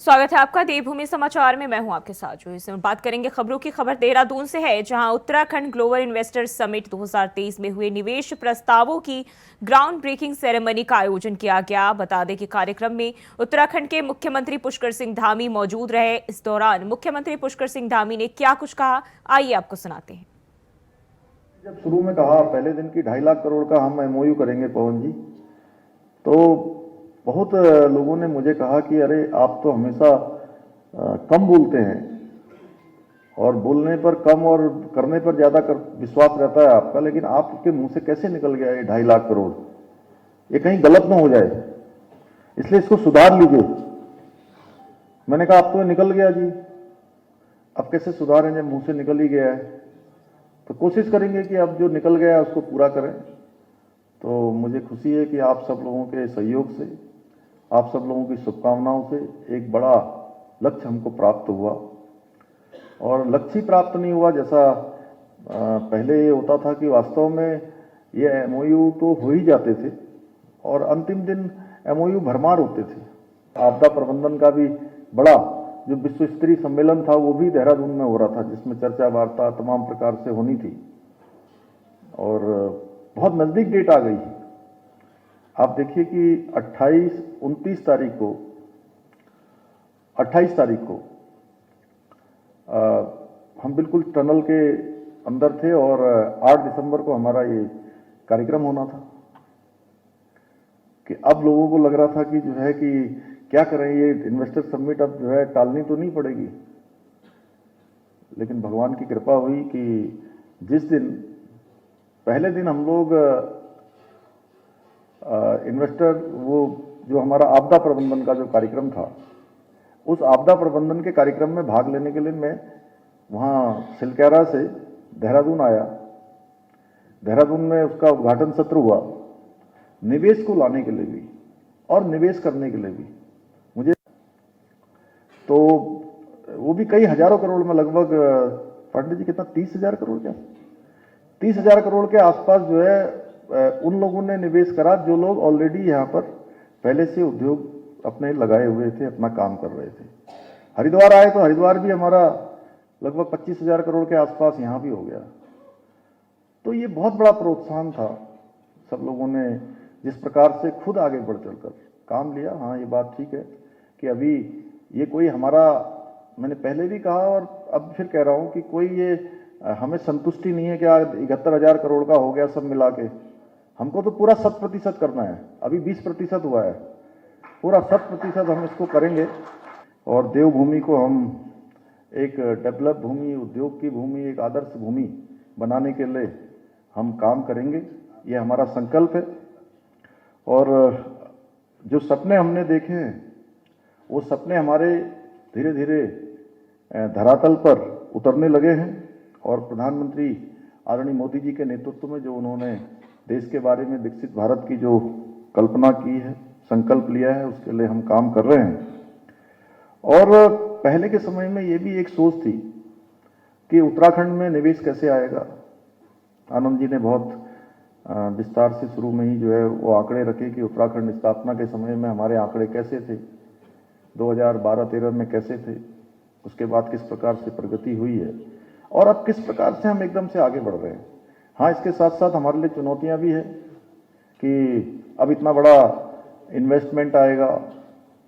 स्वागत है आपका देवभूमि समाचार में। मैं हूं आपके साथ जो इसमें बात करेंगे खबरों की। खबर देहरादून से है, जहां उत्तराखंड ग्लोबल इन्वेस्टर्स समिट 2023 में हुए निवेश प्रस्तावों की ग्राउंड ब्रेकिंग सेरेमनी का आयोजन किया गया। बता दें कि कार्यक्रम में उत्तराखंड के मुख्यमंत्री पुष्कर सिंह धामी मौजूद रहे। इस दौरान मुख्यमंत्री पुष्कर सिंह धामी ने क्या कुछ कहा, आइए आपको सुनाते हैं। जब शुरू में कहा पहले दिन की 2.5 लाख करोड़ का हम एमओयू करेंगे पवन जी, तो बहुत लोगों ने मुझे कहा कि अरे आप तो हमेशा कम बोलते हैं और बोलने पर कम और करने पर ज़्यादा विश्वास रहता है आपका, लेकिन आपके मुंह से कैसे निकल गया ये 2.5 लाख करोड़? ये कहीं गलत ना हो जाए, इसलिए इसको सुधार लीजिए। मैंने कहा अब तो निकल गया जी, अब कैसे सुधारें जब मुंह से निकल ही गया है? तो कोशिश करेंगे कि अब जो निकल गया है उसको पूरा करें। तो मुझे खुशी है कि आप सब लोगों के सहयोग से, आप सब लोगों की शुभकामनाओं से एक बड़ा लक्ष्य हमको प्राप्त हुआ। और लक्ष्य प्राप्त नहीं हुआ जैसा पहले ये होता था कि वास्तव में ये एमओयू तो हो ही जाते थे और अंतिम दिन एमओयू भरमार होते थे। आपदा प्रबंधन का भी बड़ा जो विश्व स्तरीय सम्मेलन था वो भी देहरादून में हो रहा था, जिसमें चर्चा वार्ता तमाम प्रकार से होनी थी और बहुत नज़दीक डेट आ गई। आप देखिए कि 28 तारीख को हम बिल्कुल टनल के अंदर थे और 8 दिसंबर को हमारा ये कार्यक्रम होना था कि अब लोगों को लग रहा था कि जो है कि क्या करें, ये इन्वेस्टर समिट अब जो है टालनी तो नहीं पड़ेगी। लेकिन भगवान की कृपा हुई कि जिस दिन पहले दिन हम लोग इन्वेस्टर वो जो हमारा आपदा प्रबंधन का जो कार्यक्रम था, उस आपदा प्रबंधन के कार्यक्रम में भाग लेने के लिए मैं वहाँ सिलक्यारा से देहरादून आया। देहरादून में उसका उद्घाटन सत्र हुआ, निवेश को लाने के लिए भी और निवेश करने के लिए भी। मुझे तो वो भी कई हजारों करोड़ में, लगभग पंडित जी कितना 30,000 करोड़, क्या 30,000 करोड़ के आसपास जो है उन लोगों ने निवेश करा जो लोग ऑलरेडी यहाँ पर पहले से उद्योग अपने लगाए हुए थे, अपना काम कर रहे थे। हरिद्वार आए तो हरिद्वार भी हमारा लगभग 25,000 करोड़ के आसपास यहाँ भी हो गया। तो ये बहुत बड़ा प्रोत्साहन था। सब लोगों ने जिस प्रकार से खुद आगे बढ़ चलकर काम लिया। हाँ, ये बात ठीक है कि अभी ये कोई हमारा, मैंने पहले भी कहा और अब फिर कह रहा हूँ कि कोई ये हमें संतुष्टि नहीं है कि 71,000 करोड़ का हो गया सब मिला के। हमको तो पूरा 100% करना है। अभी 20% हुआ है, पूरा 100% हम इसको करेंगे और देवभूमि को हम एक डेवलप भूमि, उद्योग की भूमि, एक आदर्श भूमि बनाने के लिए हम काम करेंगे। ये हमारा संकल्प है। और जो सपने हमने देखे हैं वो सपने हमारे धीरे धीरे धरातल पर उतरने लगे हैं और प्रधानमंत्री आदरणीय मोदी जी के नेतृत्व में जो उन्होंने देश के बारे में विकसित भारत की जो कल्पना की है, संकल्प लिया है, उसके लिए हम काम कर रहे हैं। और पहले के समय में ये भी एक सोच थी कि उत्तराखंड में निवेश कैसे आएगा। आनंद जी ने बहुत विस्तार से शुरू में ही जो है वो आंकड़े रखे कि उत्तराखंड स्थापना के समय में हमारे आंकड़े कैसे थे, 2012-13 में कैसे थे, उसके बाद किस प्रकार से प्रगति हुई है और अब किस प्रकार से हम एकदम से आगे बढ़ रहे हैं। हाँ, इसके साथ साथ हमारे लिए चुनौतियां भी है कि अब इतना बड़ा इन्वेस्टमेंट आएगा,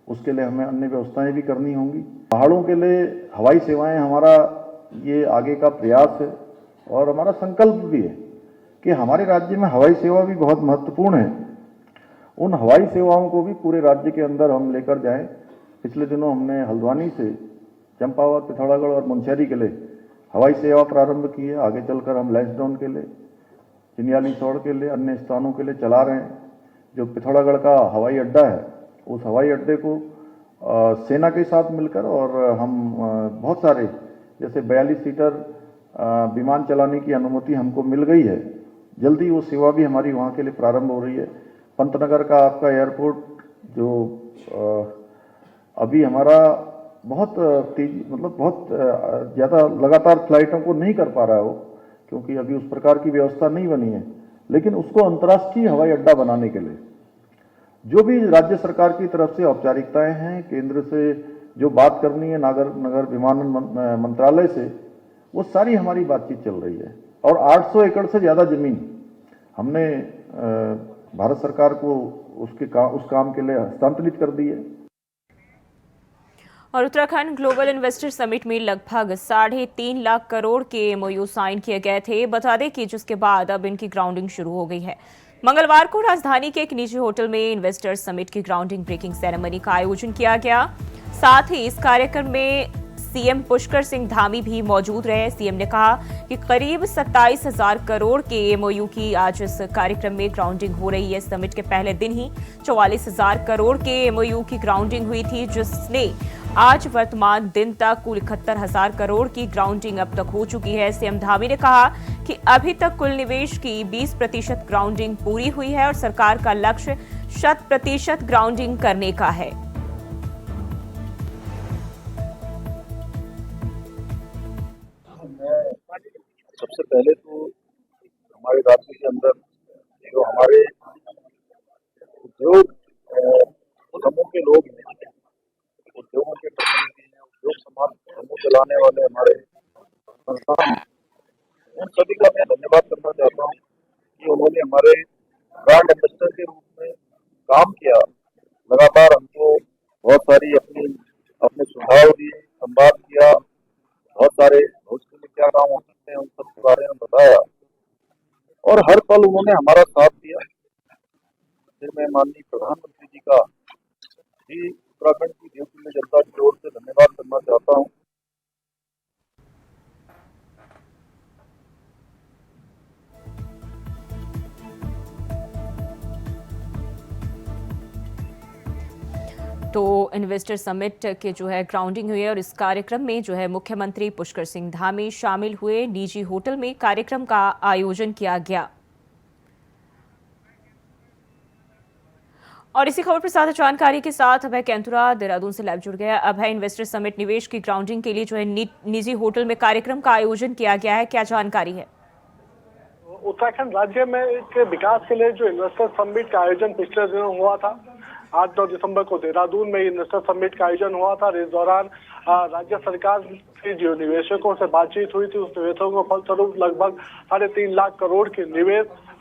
उसके लिए हमें अन्य व्यवस्थाएं भी करनी होंगी। पहाड़ों के लिए हवाई सेवाएं हमारा ये आगे का प्रयास है और हमारा संकल्प भी है कि हमारे राज्य में हवाई सेवा भी बहुत महत्वपूर्ण है। उन हवाई सेवाओं को भी पूरे राज्य के अंदर हम लेकर जाएं। पिछले दिनों हमने हल्द्वानी से चंपावत, पिथौरागढ़ और मुनस्यारी के लिए हवाई सेवा प्रारंभ की है। आगे चलकर हम लैंसडाउन के लिए, चिन्यालीसौड़ के लिए, अन्य स्थानों के लिए चला रहे हैं। जो पिथौरागढ़ का हवाई अड्डा है, उस हवाई अड्डे को सेना के साथ मिलकर और हम बहुत सारे, जैसे 42 सीटर विमान चलाने की अनुमति हमको मिल गई है। जल्दी वो सेवा भी हमारी वहाँ के लिए प्रारंभ हो रही है। पंतनगर का आपका एयरपोर्ट जो अभी हमारा बहुत तेजी, मतलब बहुत ज़्यादा लगातार फ्लाइटों को नहीं कर पा रहा है वो, क्योंकि अभी उस प्रकार की व्यवस्था नहीं बनी है, लेकिन उसको अंतर्राष्ट्रीय हवाई अड्डा बनाने के लिए जो भी राज्य सरकार की तरफ से औपचारिकताएं हैं, केंद्र से जो बात करनी है नगर विमानन मंत्रालय से, वो सारी हमारी बातचीत चल रही है। और 800 एकड़ से ज़्यादा जमीन हमने भारत सरकार को उस काम के लिए हस्तांतरित कर दी है। और उत्तराखंड ग्लोबल इन्वेस्टर समिट में लगभग 3.5 लाख करोड़ के एमओयू साइन किए गए थे। बता दें कि जिसके बाद अब इनकी ग्राउंडिंग शुरू हो गई है। मंगलवार को राजधानी के एक निजी होटल में इन्वेस्टर समिट की ग्राउंडिंग ब्रेकिंग सेरेमनी का आयोजन किया गया। साथ ही इस कार्यक्रम में सीएम पुष्कर सिंह धामी भी मौजूद रहे। सीएम ने कहा कि करीब 27,000 करोड़ के एमओयू की आज इस कार्यक्रम में ग्राउंडिंग हो रही है। समिट के पहले दिन ही 44,000 करोड़ के एमओयू की ग्राउंडिंग हुई थी, जिसने आज वर्तमान दिन तक कुल 71,000 करोड़ की ग्राउंडिंग अब तक हो चुकी है। सीएम धामी ने कहा कि अभी तक कुल निवेश की 20% ग्राउंडिंग पूरी हुई है और सरकार का लक्ष्य 100% ग्राउंडिंग करने का है। सबसे पहले तो हमारे राज्य के अंदर जो हमारे उद्योग समूह के लोग हैं, उद्योगों के प्रतिनिधि हैं, उद्योग समूह चलाने वाले हमारे संस्थान, उन सभी का मैं धन्यवाद करना चाहता हूँ कि उन्होंने हमारे ब्रांड एम्बेसडर के रूप में काम किया। लगातार हमको बहुत सारी अपने सुझाव दिए, संवाद किया, बहुत सारे भविष्य में क्या काम हो सकते हैं उन सब के बारे में बताया और हर पल उन्होंने हमारा साथ दिया। फिर मैं माननीय प्रधानमंत्री जी का भी उत्तराखंड की देवतुल्य जनता की ओर से धन्यवाद करना चाहता हूँ। तो इन्वेस्टर समिट के जो है ग्राउंडिंग हुई है और इस कार्यक्रम में जो है मुख्यमंत्री पुष्कर सिंह धामी शामिल हुए। निजी होटल में कार्यक्रम का आयोजन किया गया। और इसी खबर पर ज्यादा जानकारी के साथ अभय कैंतुरा देहरादून से लाइव जुड़ गया। अभय, इन्वेस्टर समिट निवेश की ग्राउंडिंग के लिए जो है निजी होटल में कार्यक्रम का आयोजन किया गया है, क्या जानकारी है? उत्तराखंड राज्य में के विकास के लिए जो इन्वेस्टर समिट का आयोजन पिछले दिनों हुआ था, 8-9 दिसंबर को देहरादून में इन्वेस्टर समिट का आयोजन हुआ था। इस दौरान राज्य सरकार की जो निवेशकों से बातचीत हुई थी, उस निवेशकों को फलस्वरूप लगभग 3.5 लाख करोड़ के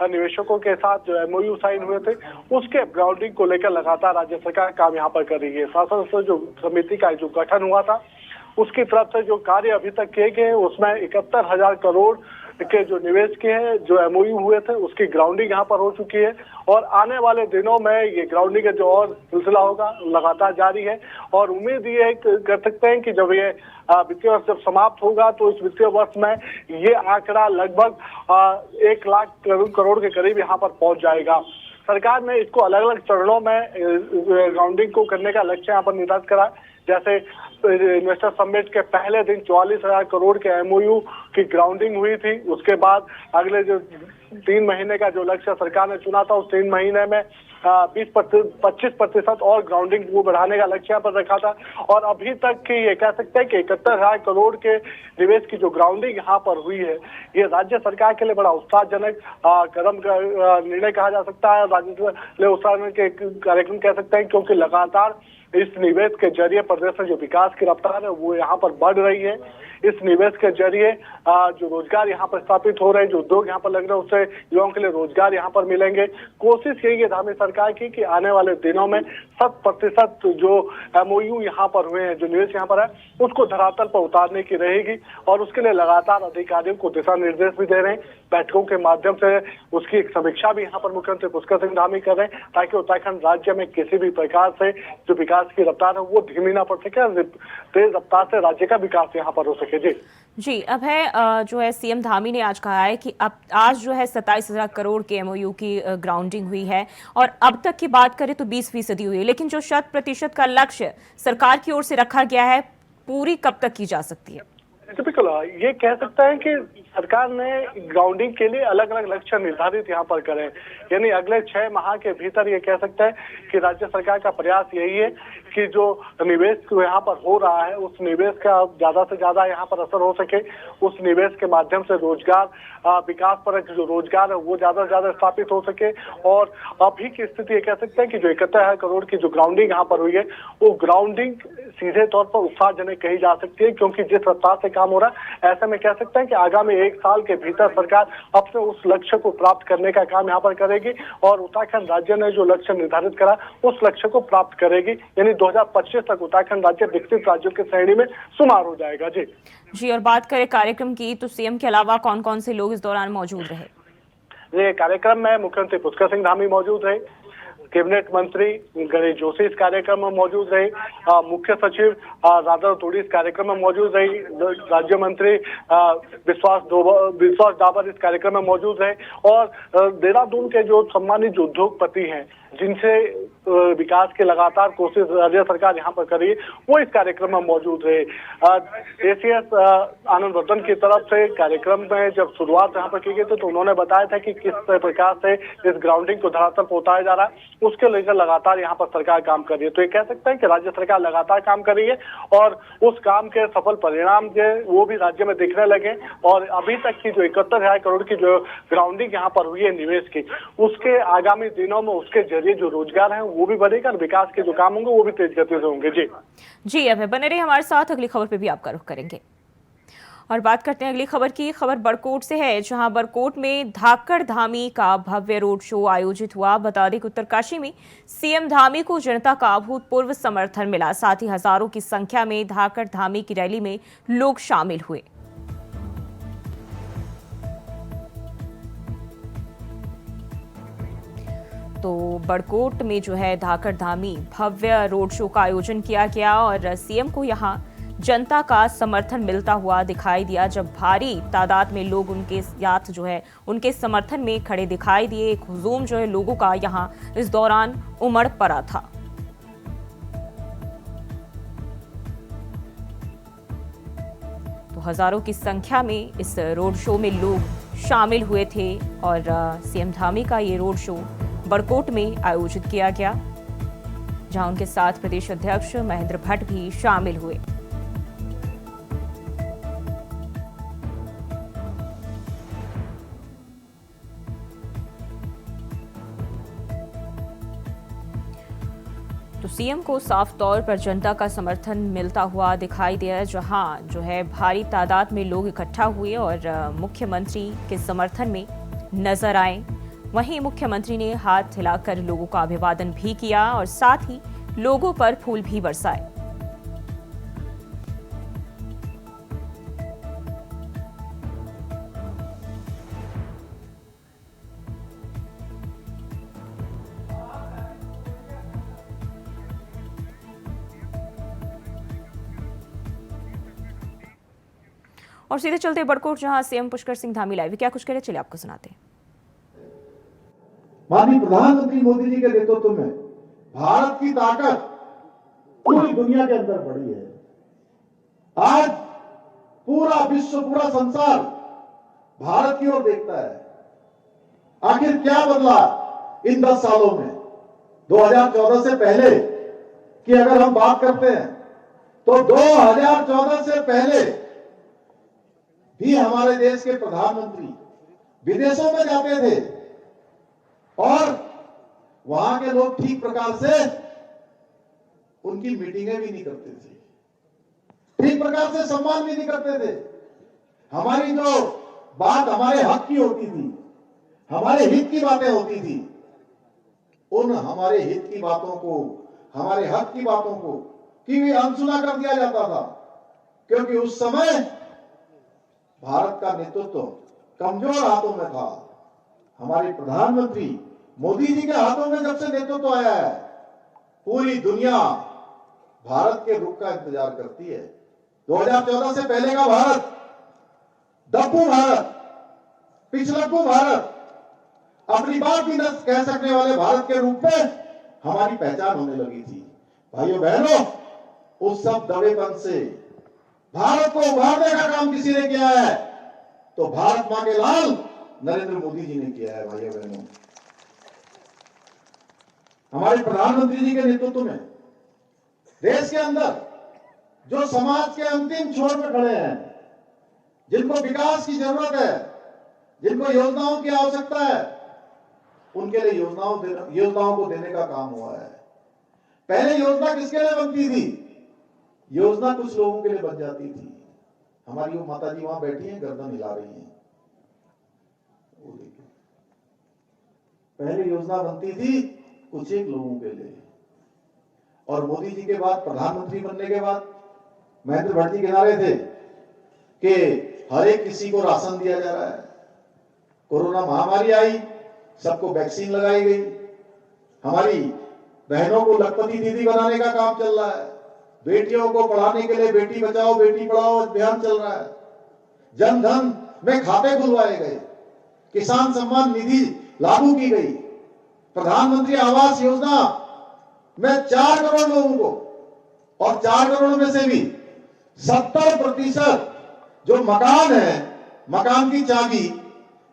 निवेशकों के साथ जो एमओयू साइन हुए थे, उसके ग्राउंडिंग को लेकर लगातार राज्य सरकार काम यहाँ पर कर रही है। शासन से जो समिति का जो गठन हुआ था, उसकी तरफ से जो कार्य अभी तक किए गए उसमें 71,000 करोड़ के जो निवेश के हैं, जो एमओयू हुए थे, उसकी ग्राउंडिंग यहाँ पर हो चुकी है और आने वाले दिनों में ये ग्राउंडिंग का जो और सिलसिला होगा लगातार जारी है। और उम्मीद ये कर सकते हैं कि जब ये वित्तीय वर्ष जब समाप्त होगा तो इस वित्तीय वर्ष में ये आंकड़ा लगभग 1 लाख करोड़ के करीब यहाँ पर पहुंच जाएगा। सरकार ने इसको अलग अलग चरणों में ग्राउंडिंग को करने का लक्ष्य यहाँ पर निर्धारित करा। जैसे इन्वेस्टर समिट के पहले दिन 44,000 करोड़ के एमओयू की ग्राउंडिंग हुई थी। उसके बाद अगले जो 3 महीने का जो लक्ष्य सरकार ने चुना था, उस 3 महीने में 25% और ग्राउंडिंग को बढ़ाने का लक्ष्य यहाँ पर रखा था। और अभी तक की ये कह सकते हैं कि 71,000 करोड़ के निवेश की जो ग्राउंडिंग यहाँ पर हुई है, ये राज्य सरकार के लिए बड़ा उत्साहजनक कदम का निर्णय कहा जा सकता है। राज्य के उत्साहजनक के कार्यक्रम कह सकते हैं, क्योंकि लगातार इस निवेश के जरिए प्रदेश में जो विकास की रफ्तार है वो यहाँ पर बढ़ रही है। इस निवेश के जरिए जो रोजगार यहाँ पर स्थापित हो रहे हैं, जो उद्योग यहाँ पर लग रहे हैं, उससे युवाओं के लिए रोजगार यहाँ पर मिलेंगे। कोशिश यही है धामी सरकार की कि आने वाले दिनों में 100% जो एमओयू यहाँ पर हुए हैं, जो निवेश यहाँ पर है, उसको धरातल पर उतारने की रहेगी और उसके लिए लगातार अधिकारियों को दिशा निर्देश भी दे रहे हैं। बैठकों के माध्यम से उसकी एक समीक्षा भी यहाँ पर मुख्यमंत्री पुष्कर सिंह धामी कर रहे हैं, ताकि उत्तराखंड राज्य में किसी भी प्रकार से जो विकास की रफ्तार है वो धीमी ना पड़ सके, तेज रफ्तार से राज्य का विकास यहाँ पर हो सके। जी अभय, जो है सीएम धामी ने आज कहा है कि अब आज जो है 27,000 करोड़ के एमओयू की ग्राउंडिंग हुई है और अब तक की बात करें तो 20% हुई है, लेकिन जो 100% का लक्ष्य सरकार की ओर से रखा गया है, पूरी कब तक की जा सकती है? बिल्कुल, ये कह सकता है कि सरकार ने ग्राउंडिंग के लिए अलग अलग लक्ष्य निर्धारित यहाँ पर करे, यानी अगले 6 माह के भीतर ये कह सकता है कि राज्य सरकार का प्रयास यही है कि जो निवेश यहाँ पर हो रहा है उस निवेश का ज्यादा से ज्यादा यहाँ पर असर हो सके, उस निवेश के माध्यम से रोजगार विकास पर जो रोजगार है वो ज्यादा से ज्यादा स्थापित हो सके। और अभी की स्थिति ये कह सकते हैं कि जो 71,000 करोड़ की जो ग्राउंडिंग यहाँ पर हुई है वो ग्राउंडिंग सीधे तौर पर उत्साहजनक कही जा सकती है, क्योंकि जिस रफ्तार से काम हो रहा है ऐसे में कह सकते हैं कि आगामी 1 साल के भीतर सरकार अपने उस लक्ष्य को प्राप्त करने का काम यहाँ पर करेगी और उत्तराखंड राज्य ने जो लक्ष्य निर्धारित करा उस लक्ष्य को प्राप्त करेगी, यानी 2025 तक उत्तराखंड राज्य विकसित राज्यों की श्रेणी में शुमार हो जाएगा। जी और बात करें कार्यक्रम की तो सीएम के अलावा कौन कौन से लोग इस दौरान मौजूद रहे? ये कार्यक्रम में मुख्यमंत्री पुष्कर सिंह धामी मौजूद रहे, कैबिनेट मंत्री गणेश जोशी इस कार्यक्रम में मौजूद रही, मुख्य सचिव राधा तोड़ी इस कार्यक्रम में मौजूद रही, राज्य मंत्री विश्वास डाबर इस कार्यक्रम में मौजूद रहे और देहरादून के जो सम्मानित जो उद्योगपति हैं जिनसे विकास की लगातार कोशिश राज्य सरकार यहाँ पर कर रही है वो इस कार्यक्रम में मौजूद रहे। एसीएस आनंद रतन की तरफ से कार्यक्रम में जब शुरुआत यहाँ पर की गई तो उन्होंने बताया था कि किस प्रकार से इस ग्राउंडिंग को धरातल पहुंचाया जा रहा है उसके लेकर लगातार यहाँ पर सरकार काम कर रही है। तो ये कह सकते हैं कि राज्य सरकार लगातार काम कर रही है और उस काम के सफल परिणाम जो वो भी राज्य में दिखने लगे और अभी तक की जो 71,000 करोड़ की जो ग्राउंडिंग यहाँ पर हुई है निवेश की, उसके आगामी दिनों में उसके जरिए जो रोजगार है वो भी बढ़ेगा और विकास के जो काम होंगे वो भी तेज गति से होंगे। जी अब बने रहिए हमारे साथ, अगली खबर पे भी आपका रुख करेंगे। और बात करते हैं अगली खबर की। खबर बड़कोट से है, जहां बड़कोट में धाकड़ धामी का भव्य रोड शो आयोजित हुआ। बता दें कि उत्तरकाशी में सीएम धामी को जनता का अभूतपूर्व समर्थन मिला, साथ ही हजारों की संख्या में धाकड़ धामी की रैली में लोग शामिल हुए। तो बड़कोट में जो है धाकड़ धामी भव्य रोड शो का आयोजन किया गया और सीएम को यहां जनता का समर्थन मिलता हुआ दिखाई दिया, जब भारी तादाद में लोग उनके साथ जो है उनके समर्थन में खड़े दिखाई दिए। एक हुजूम जो है लोगों का यहां इस दौरान उमड़ पड़ा था। तो हजारों की संख्या में इस रोड शो में लोग शामिल हुए थे और सीएम धामी का ये रोड शो बड़कोट में आयोजित किया गया, जहां उनके साथ प्रदेश अध्यक्ष महेंद्र भट्ट भी शामिल हुए। तो सीएम को साफ तौर पर जनता का समर्थन मिलता हुआ दिखाई दिया, जहां जो है भारी तादाद में लोग इकट्ठा हुए और मुख्यमंत्री के समर्थन में नजर आए। वहीं मुख्यमंत्री ने हाथ हिलाकर लोगों का अभिवादन भी किया और साथ ही लोगों पर फूल भी बरसाए। और सीधे चलते बड़कोट, जहां सीएम पुष्कर सिंह धामी लाइव क्या कुछ कह रहे, चलिए आपको सुनाते हैं। माननीय प्रधानमंत्री मोदी जी के नेतृत्व में भारत की ताकत पूरी दुनिया के अंदर बढ़ी है। आज पूरा विश्व, पूरा संसार भारत की ओर देखता है। आखिर क्या बदला इन 10 सालों में? 2014 से पहले की अगर हम बात करते हैं तो 2014 से पहले भी हमारे देश के प्रधानमंत्री विदेशों में जाते थे और वहां के लोग ठीक प्रकार से उनकी मीटिंगें भी नहीं करते थे, ठीक प्रकार से सम्मान भी नहीं करते थे। हमारी जो बात हमारे हक की होती थी, हमारे हित की बातें होती थी, उन हमारे हित की बातों को, हमारे हक की बातों को की भी अनसुना कर दिया जाता था, क्योंकि उस समय भारत का नेतृत्व कमजोर हाथों में था। हमारे प्रधानमंत्री मोदी जी के हाथों में जब से नेतृत्व आया है, पूरी दुनिया भारत के रुख का इंतजार करती है। 2014 से पहले का भारत दप्पू भारत, पिछलक्कू भारत, अपनी बात भी न कह सकने वाले भारत के रूप में हमारी पहचान होने लगी थी। भाइयों बहनों, उस सब दबेपन से भारत को उभारने का काम किसी ने किया है तो भारत मां के लाल नरेंद्र मोदी जी ने किया है। भाइयों बहनों, हमारे प्रधानमंत्री जी के नेतृत्व में देश के अंदर जो समाज के अंतिम छोर पर खड़े हैं, जिनको विकास की जरूरत है, जिनको योजनाओं की आवश्यकता है, उनके लिए योजनाओं को देने का काम हुआ है। पहले योजना किसके लिए बनती थी? योजना कुछ लोगों के लिए बन जाती थी। हमारी वो माता जी वहां बैठी हैं, गर्दन हिला रही हैं, वो देखिए। पहले योजना बनती थी कुछ एक लोगों के लिए, और मोदी जी के बाद, प्रधानमंत्री बनने के बाद महेंद्र भट्ट जी गिना रहे थे कि हर एक किसी को राशन दिया जा रहा है। कोरोना महामारी आई, सबको वैक्सीन लगाई गई, हमारी बहनों को लखपति दीदी बनाने का काम चल रहा है, बेटियों को पढ़ाने के लिए बेटी बचाओ बेटी पढ़ाओ अभियान चल रहा है, जन धन में खाते खुलवाए गए, किसान सम्मान निधि लागू की गई, प्रधानमंत्री आवास योजना में 4 करोड़ लोगों को, और 4 करोड़ में से भी 70% जो मकान है, मकान की चाबी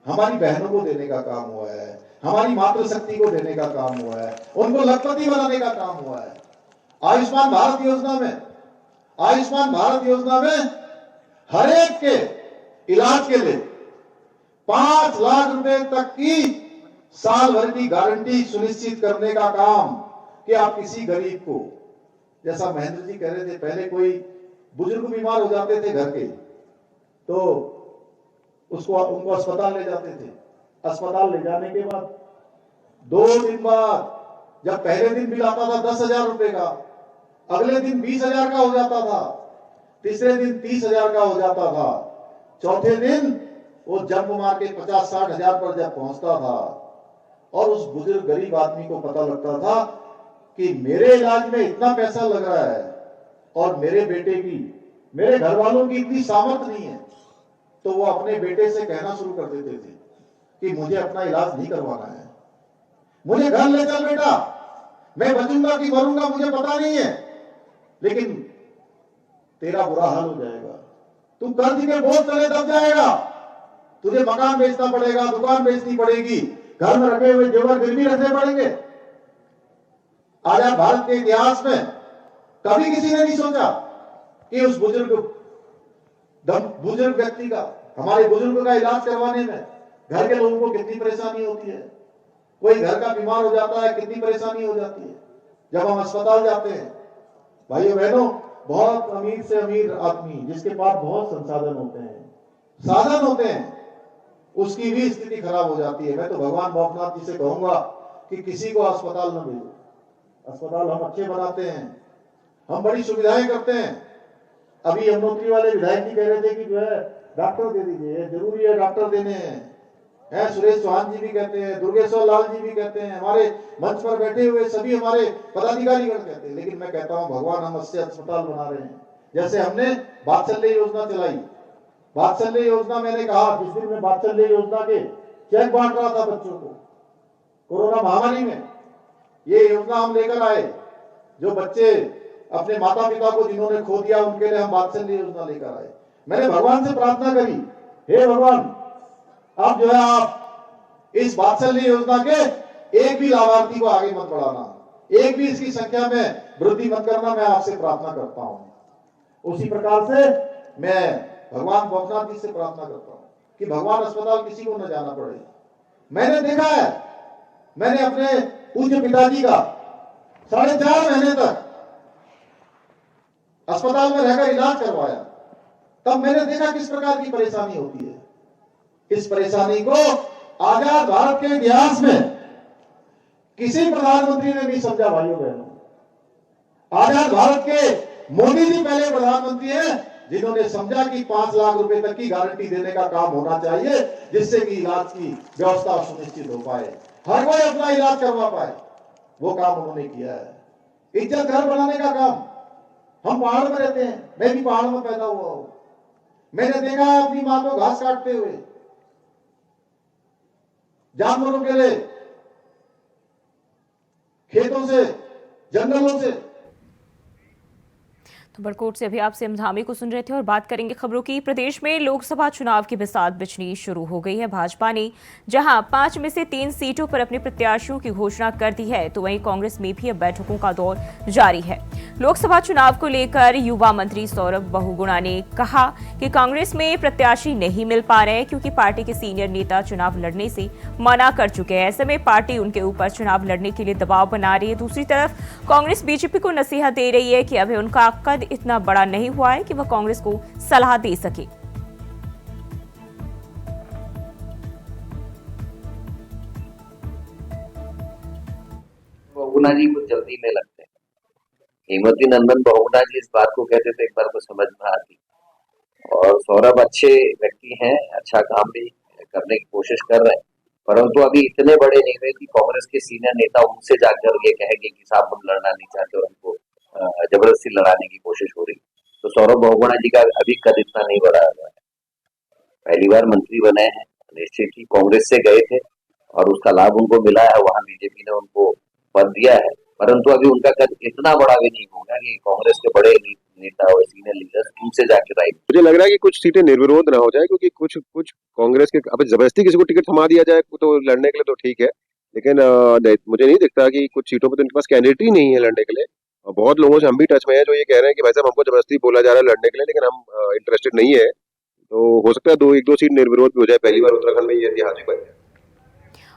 हमारी बहनों को देने का काम हुआ है, हमारी मातृशक्ति को देने का काम हुआ है, उनको लखपति बनाने का काम हुआ है। आयुष्मान भारत योजना में हर एक के इलाज के लिए 5 लाख रुपए तक की साल भर की गारंटी सुनिश्चित करने का काम, कि आप किसी गरीब को, जैसा महेंद्र जी कह रहे थे, पहले कोई बुजुर्ग बीमार हो जाते थे घर के, तो उनको अस्पताल ले जाते थे। अस्पताल ले जाने के बाद 2 दिन बाद, जब पहले दिन बिल आता था 10,000 रुपए का, अगले दिन 20,000 का हो जाता था, तीसरे दिन 30,000 का हो जाता था, चौथे दिन वो जंप मार के 50-60 हजार पर जब पहुंचता था, और उस बुजुर्ग गरीब आदमी को पता लगता था कि मेरे इलाज में इतना पैसा लग रहा है और मेरे बेटे की, मेरे घर वालों की इतनी सामर्थ्य नहीं है, तो वो अपने बेटे से कहना शुरू कर देते थे कि मुझे अपना इलाज नहीं करवाना है, मुझे घर ले चल बेटा, मैं बचूंगा कि मरूंगा मुझे पता नहीं है, लेकिन तेरा बुरा हाल हो जाएगा, तू कर्ज के बोझ तले दब जाएगा, तुझे मकान बेचना पड़ेगा, दुकान बेचनी पड़ेगी, घर में रखे हुए जेवर गिरवी रखने पड़ेंगे। आजाद भारत के इतिहास में कभी किसी ने नहीं सोचा कि उस बुजुर्ग व्यक्ति का, हमारे बुजुर्ग का इलाज करवाने में घर के लोगों को कितनी परेशानी होती है। कोई घर का बीमार हो जाता है, कितनी परेशानी हो जाती है। जब हम अस्पताल जाते हैं, भाइयों बहनों, बहुत अमीर से अमीर आदमी जिसके पास बहुत संसाधन होते हैं, उसकी भी स्थिति खराब हो जाती है। मैं तो भगवान भोलेनाथ जी से कहूंगा कि किसी को अस्पताल न भेजो। अस्पताल हम अच्छे बनाते हैं, हम बड़ी सुविधाएं करते हैं। अभी यमुनोत्री वाले विधायक जी कह रहे थे कि जो है डॉक्टर दे दीजिए, जरूरी है डॉक्टर देने हैं। सुरेश चौहान जी भी कहते हैं, दुर्गेश्वर लाल जी भी कहते हैं, हमारे मंच पर बैठे हुए सभी हमारे पदाधिकारीगण कहते हैं। लेकिन मैं कहता हूं भगवान हम अच्छे अस्पताल बना रहे हैं। जैसे हमने वात्सल्य योजना चलाई, वात्सल्य योजना, मैंने कहा जिस दिन मैं वात्सल्य योजना के चेक बांट रहा था बच्चों को कोरोना महामारी में, ये योजना हम लेकर आए। जो बच्चे अपने माता पिता को जिन्होंने खो दिया, उनके लिए हम वात्सल्य योजना लेकर आए। मैंने भगवान से प्रार्थना करी, हे भगवान, अब जो है आप इस वात्सल्य योजना के एक भी लाभार्थी को आगे मत बढ़ाना, एक भी इसकी संख्या में वृद्धि मत करना, मैं आपसे प्रार्थना करता हूं। उसी प्रकार से मैं भगवान भोलेनाथ जी से प्रार्थना करता हूं कि भगवान अस्पताल किसी को न जाना पड़े। मैंने देखा है, मैंने अपने पूज्य पिताजी का 4.5 महीने तक अस्पताल में रहकर इलाज करवाया, तब मैंने देखा किस प्रकार की परेशानी होती है। इस परेशानी को आजाद भारत के इतिहास में किसी प्रधानमंत्री ने नहीं समझा। भाइयों बहनों, आजाद भारत के मोदी जी पहले प्रधानमंत्री हैं जिन्होंने समझा कि 5 लाख रुपए तक की गारंटी देने का काम होना चाहिए, जिससे कि इलाज की व्यवस्था सुनिश्चित हो पाए, हर कोई अपना इलाज करवा पाए। वो काम उन्होंने किया है। इज्जत घर बनाने का काम, हम पहाड़ में रहते हैं, मैं भी पहाड़ में पैदा हुआ हूं, मैंने देखा है अपनी मां को घास काटते हुए, जानवरों के लिए खेतों से, जंगलों से। तो बड़कोट से अभी आप सिम धामी को सुन रहे थे और बात करेंगे खबरों की। प्रदेश में लोकसभा चुनाव की बिसात बिछनी शुरू हो गई है। भाजपा ने जहां 5 में से 3 सीटों पर अपने प्रत्याशियों की घोषणा कर दी है, तो वहीं कांग्रेस में भी अब बैठकों का दौर जारी है। लोकसभा चुनाव को लेकर युवा मंत्री सौरभ बहुगुणा ने कहा कि कांग्रेस में प्रत्याशी नहीं मिल पा रहे हैं क्योंकि पार्टी के सीनियर नेता चुनाव लड़ने से मना कर चुके हैं। ऐसे में पार्टी उनके ऊपर चुनाव लड़ने के लिए दबाव बना रही है। दूसरी तरफ कांग्रेस बीजेपी को नसीहत दे रही है कि अभी उनका कद इतना बड़ा नहीं हुआ है कि वह कांग्रेस को सलाह दे सके। बहुगुणा जी कुछ जल्दी में लगते हैं। हेमवती नंदन बहुगुणा जी इस बात को कहते थे, एक बार को समझ में आती। और सौरभ अच्छे व्यक्ति हैं, अच्छा काम भी करने की कोशिश कर रहे हैं, परंतु अभी इतने बड़े नहीं हुए कि कांग्रेस के सीनियर नेता उनसे जाकर ये कहेंगे कि साहब हम लड़ना नहीं चाहते और उनको जबरदस्ती लड़ाने की कोशिश हो रही। तो सौरभ बहुगुणा जी का अभी कद इतना नहीं बढ़ा हुआ है, पहली बार मंत्री बने हैं, निश्चित ही कांग्रेस से गए थे और उसका लाभ उनको मिला है, वहां बीजेपी ने उनको पद दिया है, परंतु अभी उनका कद इतना बड़ा भी नहीं होगा कि कांग्रेस के बड़े नेता और सीनियर लीडर्स उनसे जाके राइट। मुझे लग रहा है कि कुछ सीटें निर्विरोध ना हो जाए, क्योंकि कुछ कांग्रेस के अब जबरदस्ती किसी को टिकट थमा दिया जाए तो लड़ने के लिए तो ठीक है, लेकिन मुझे नहीं दिखता कि कुछ सीटों पर तो इनके पास कैंडिडेट ही नहीं है लड़ने के लिए। और बहुत लोगों से हम भी टच में है जो ये कह रहे हैं कि भाई साहब हमको जबरदस्ती बोला जा रहा है लड़ने के लिए, लेकिन हम इंटरेस्टेड नहीं है। तो हो सकता है एक दो सीट निर्विरोध भी हो जाए। पहली बार उत्तराखंड में ये ऐतिहासिक बन जाए।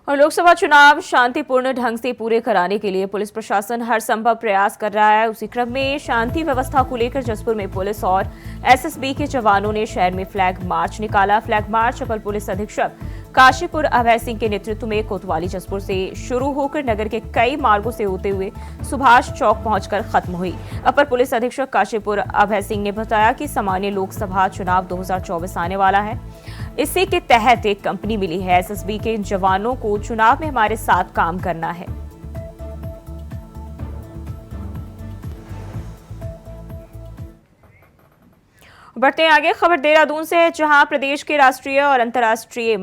और लोकसभा चुनाव शांतिपूर्ण ढंग से पूरे कराने के लिए पुलिस प्रशासन हर संभव प्रयास कर रहा है। उसी क्रम में शांति व्यवस्था को लेकर जसपुर में पुलिस और एसएसबी के जवानों ने शहर में फ्लैग मार्च निकाला। फ्लैग मार्च अपर पुलिस अधीक्षक काशीपुर अभय सिंह के नेतृत्व में कोतवाली जसपुर से शुरू होकर नगर के कई मार्गों से होते हुए सुभाष चौक पहुंचकर खत्म हुई। अपर पुलिस अधीक्षक काशीपुर अभय सिंह ने बताया कि सामान्य लोकसभा चुनाव 2024 आने वाला है, इसी के तहत एक कंपनी मिली है। एसएसबी के जवानों को चुनाव में हमारे साथ काम करना है। बढ़ते हैं आगे, खबर देहरादून से है, जहां प्रदेश के राष्ट्रीय और अंतर्राष्ट्रीय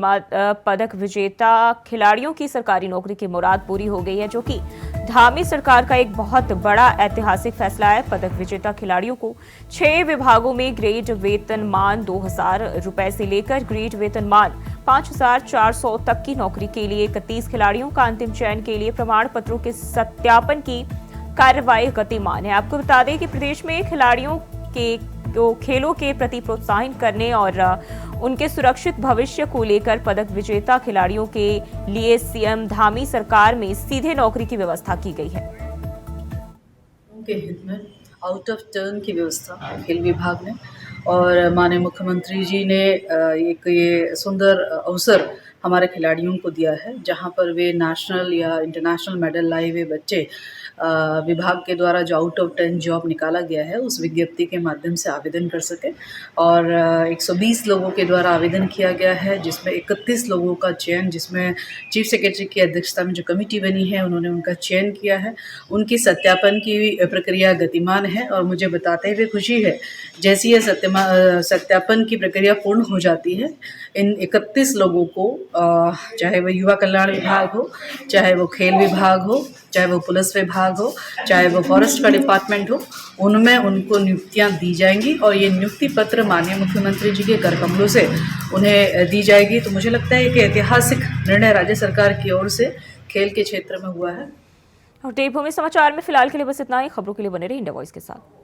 पदक विजेता खिलाड़ियों की सरकारी नौकरी की मुराद पूरी हो गई है, जो कि धामी सरकार का एक बहुत बड़ा ऐतिहासिक फैसला है। पदक विजेता खिलाड़ियों को 6 विभागों में ग्रेड वेतनमान 2000 रुपए से लेकर ग्रेड वेतनमान 5400 तक की नौकरी के लिए 31 खिलाड़ियों का अंतिम चयन के लिए प्रमाण पत्रों के सत्यापन की कार्रवाई गतिमान है। आपको बता दें कि प्रदेश में खिलाड़ियों को खेलों के प्रति प्रोत्साहित करने और उनके सुरक्षित भविष्य को लेकर पदक विजेता खिलाड़ियों के लिए सीएम धामी सरकार में सीधे नौकरी की व्यवस्था की गई है। उनके हित में आउट ऑफ टर्न की व्यवस्था खेल विभाग ने और माननीय मुख्यमंत्री जी ने एक ये सुंदर अवसर हमारे खिलाड़ियों को दिया है, जहां पर वे नेशनल या इंटरनेशनल मेडल लाए हुए बच्चे विभाग के द्वारा जो आउट ऑफ 10 जॉब निकाला गया है उस विज्ञप्ति के माध्यम से आवेदन कर सके। और 120 लोगों के द्वारा आवेदन किया गया है, जिसमें 31 लोगों का चयन, जिसमें चीफ सेक्रेटरी की अध्यक्षता में जो कमेटी बनी है उन्होंने उनका चयन किया है। उनकी सत्यापन की प्रक्रिया गतिमान है और मुझे बताते हुए खुशी है, जैसी यह सत्यापन की प्रक्रिया पूर्ण हो जाती है, इन 31 लोगों को चाहे वो युवा कल्याण विभाग हो, चाहे वो खेल विभाग हो, चाहे वो पुलिस विभाग हो, चाहे वो फॉरेस्ट का डिपार्टमेंट हो, उनमें उनको नियुक्तियां दी जाएंगी और ये नियुक्ति पत्र माननीय मुख्यमंत्री जी के कर कमलों से उन्हें दी जाएगी। तो मुझे लगता है कि ऐतिहासिक निर्णय राज्य सरकार की ओर से खेल के क्षेत्र में हुआ है। और देवभूमि समाचार में फिलहाल के लिए बस इतना ही। खबरों के लिए बने रहिए इंडिया वॉइस के साथ।